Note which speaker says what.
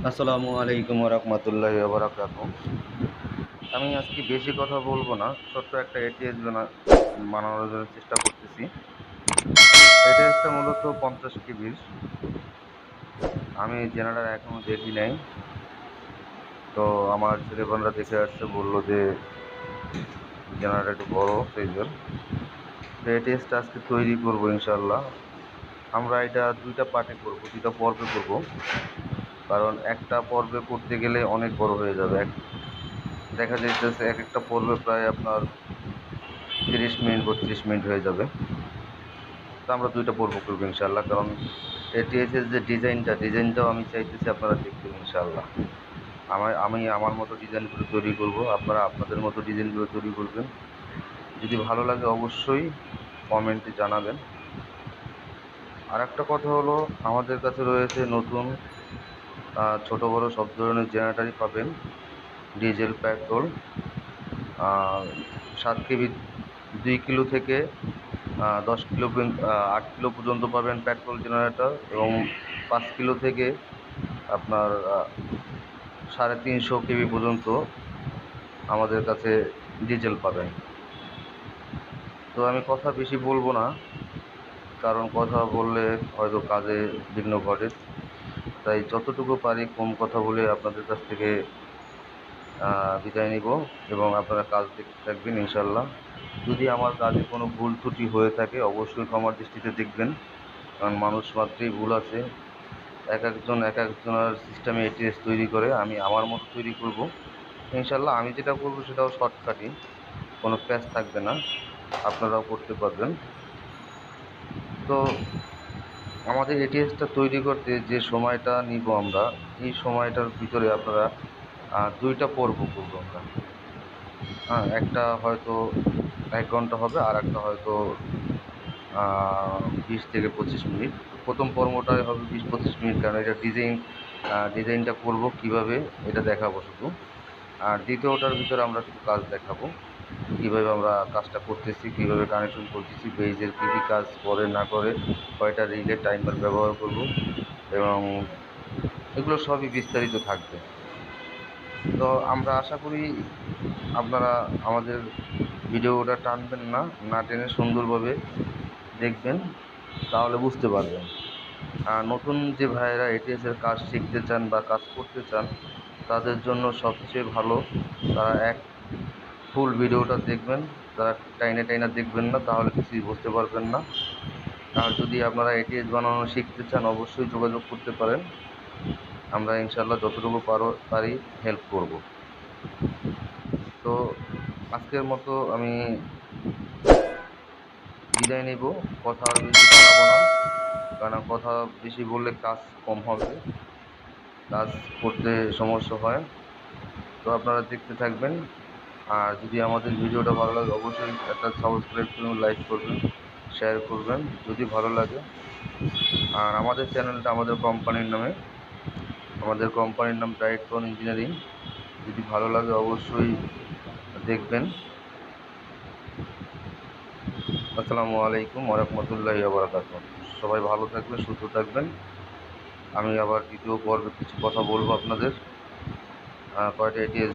Speaker 1: আসসালামু আলাইকুম রহমতুল্লাহি ওয়া বারাকাতুহু। আমি আজকে বেশি কথা বলবো না, ছোট্ট একটা এটিএস বানানোর জন্য চেষ্টা করতেছি। এটিএসটা মূলত 50 কেবির। আমি জেনারেটর এখনো দেখি নাই, তো আমার ছেলেবেলারা দেখে আসছে, বললো যে জেনারেটর একটু বড় সাইজের। তো এটিএসটা আজকে তৈরি করবো ইনশাল্লাহ। আমরা এটা দুইটা পার্টে করবো, দুইটা পর্বে করবো, কারণ একটা পর্বে করতে গেলে অনেক বড় হয়ে যাবে। দেখা যাইতেছে এক একটা পর্বে প্রায় আপনার 30 মিনিট 32 মিনিট হয়ে যাবে। তো আমরা দুইটা পর্ব করবো ইনশাল্লাহ, কারণ এটিএস এর যে ডিজাইনটাও আমি চাইতেছি আপনারা দেখবেন ইনশাল্লাহ। আমি আমার মতো ডিজাইন করে তৈরি করব, আপনারা আপনাদের মতো ডিজাইন করে তৈরি করবেন। যদি ভালো লাগে অবশ্যই কমেন্টে জানাবেন। আর একটা কথা হলো, আমাদের কাছে রয়েছে নতুন ছোট বড় সব ধরনের জেনারেটরই পাবেন, ডিজেল পেট্রোল। 7 কেবি 2 কিলো থেকে 10 কিলো 8 কিলো পর্যন্ত পাবেন পেট্রোল জেনারেটর, এবং 5 কিলো থেকে আপনার 350 কেবি পর্যন্ত আমাদের কাছে ডিজেল পাবেন। তো আমি কথা বেশি বলবো না, কারণ কথা বললে হয়তো কাজে বিঘ্ন ঘটে। তাই যতটুকু পারি কম কথা বলে আপনাদের কাছ থেকে বিদায় নিব, এবং আপনারা কাজ দেখতে থাকবেন ইনশাল্লাহ। যদি আমার কাজে কোনো ভুল ত্রুটি হয়ে থাকে অবশ্যই ক্ষমার দৃষ্টিতে দেখবেন, কারণ মানুষ মাত্রই ভুল আছে। এক একজনের সিস্টেমে এটিএস তৈরি করে, আমি আমার মতো তৈরি করব ইনশাল্লাহ। আমি যেটা করব সেটাও শর্টকাটই, কোনো প্যাচ থাকবে না, আপনারাও করতে পারবেন। তো আমাদের এটিএসটা তৈরি করতে যে সময়টা নিব আমরা, এই সময়টার ভিতরে আপনারা দুইটা পর্ব করবো আমরা। একটা হয়তো 1 ঘন্টা হবে, আর একটা হয়তো 20 থেকে 25 মিনিট। প্রথম পর্বটাই হবে 20-25 মিনিট, কারণ এটা ডিজাইনটা করব কিভাবে এটা দেখাবো শুধু। আর দ্বিতীয়টার ভিতরে আমরা শুধু কাজ দেখাবো, কীভাবে আমরা কাজটা করতেছি, কীভাবে কানেকশন করতেছি, বেজের কী কী কাজ করে না করে, কয়টা রিলে টাইমার ব্যবহার করব, এবং এগুলো সবই বিস্তারিত থাকবে। তো আমরা আশা করি আপনারা আমাদের ভিডিওটা টানবেন না, না টেনে সুন্দরভাবে দেখবেন, তাহলে বুঝতে পারবেন। আর নতুন যে ভাইয়েরা এটিএসের কাজ শিখতে চান বা কাজ করতে চান, তাদের জন্য সবচেয়ে ভালো তারা ফুল ভিডিওটা দেখবেন। তারা টাইনা দেখবেন না, তাহলে কিছুই বুঝতে পারবেন না। আর যদি আপনারা এটিএস বানানো শিখতে চান অবশ্যই যোগাযোগ করতে পারেন, আমরা ইনশাল্লাহ যতটুকু পারি হেল্প করব। তো আজকের মতো আমি বিদায় নেব, কথা আর বেশি বাড়াবো না, কারণ কথা বেশি বললে কাজ কম হবে, কাজ করতে সমস্যা হয়। তো আপনারা দেখতে থাকবেন। আর যদি আমাদের ভিডিওটা ভালো লাগে অবশ্যই একটা সাবস্ক্রাইব করবেন, লাইক করবেন, শেয়ার করবেন যদি ভালো লাগে। আর আমাদের চ্যানেলটা আমাদের কোম্পানির নাম ব্রাইট পাওয়ার ইঞ্জিনিয়ারিং। যদি ভালো লাগে অবশ্যই দেখবেন। আসসালামু আলাইকুম ওয়া রাহমাতুল্লাহি ওয়া বারাকাতুহু। সবাই ভালো থাকবেন, সুস্থ থাকবেন। আমি আবার দ্বিতীয় পর্বে কিছু কথা বলবো আপনাদের, কয়টা এটিএস।